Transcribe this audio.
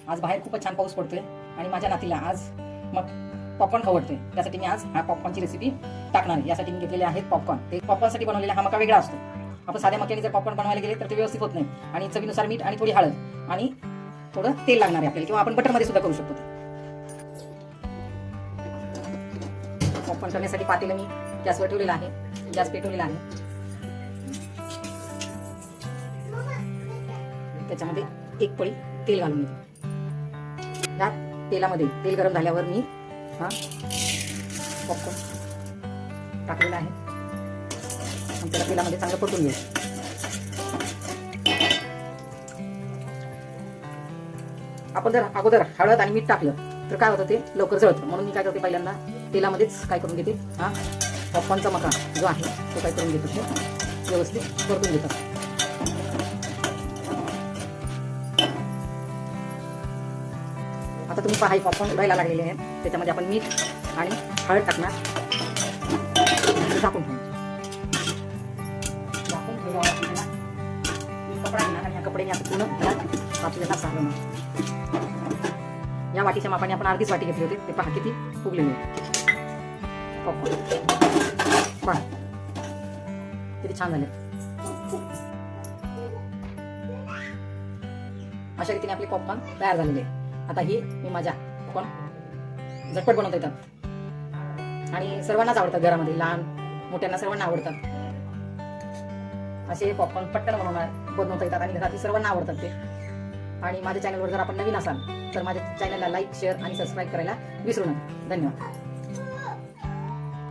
आज बाहेर खूपच छान पाऊस पडतोय आणि माझ्या नातीला आज मग पॉपकॉर्न आवडतोय, त्यासाठी मी आज हा पॉपकॉर्नची रेसिपी टाकणार आहे। यासाठी मी घेतलेले आहेत पॉपकॉर्न। ते पॉपकॉर्नसाठी बनवलेला हा मका वेगळा असतो। आपण साध्या मक्याने जर पॉपकॉर्न बनवायला गेले तर ते व्यवस्थित होत नाही आणि चवीनुसार मीठ आणि थोडी हळद आणि थोडं तेल लागणार आहे आपल्याला, किंवा आपण बटरमध्ये सुद्धा करू शकतो। पॉपकॉर्न करण्यासाठी पातेलं मी गॅसवर ठेवलेलं आहे, गॅस पेटवलेला आहे। त्याच्यामध्ये एक पळी तेल घालून घेतो। या तेलामध्ये तेल गरम झाल्यावर मी हा पॉपकॉर्न टाकलेला आहे आणि त्याला तेलामध्ये चांगलं परतून घेऊ। आपण जर अगोदर हळद आणि मीठ टाकलं तर काय होतं, ते लवकर जळतं। म्हणून मी काय करते, पहिल्यांदा तेलामध्येच काय करून घेते, हा पॉपकॉर्नचा मका जो आहे तो काय करून घेतो, तो व्यवस्थित परतून घेतो। आता तुम्ही पहा, पॉपकॉर्न उडायला लागलेले आहेत, त्याच्यामध्ये आपण मीठ आणि हळद टाकणार, झाकून ठेवू। झाकून ठेवल्यावर आपल्याला कपडा घेणार आणि या कपड्याने आपण पूर्ण आपल्याला सारवणार। या वाटीच्या मापाने आपण अर्धीच वाटी घेतली होती, ते पहा किती फुगलेले पॉपकॉर्न, पहा किती छान झाले। अशा रीतीने आपले पॉपकॉर्न तयार झालेले आहे। आता ही मी माझ्या पॉपकॉर्न झटपट बनवता येतात आणि सर्वांनाच आवडतात, घरामध्ये लहान मोठ्यांना सर्वांना आवडतात। असे पॉपकॉर्न पटकन बनवता येतात आणि घरातील सर्वांना आवडतात ते। आणि माझ्या चॅनलवर जर आपण नवीन असाल तर माझ्या चॅनलला लाईक, शेअर आणि सबस्क्राईब करायला विसरू नका। धन्यवाद।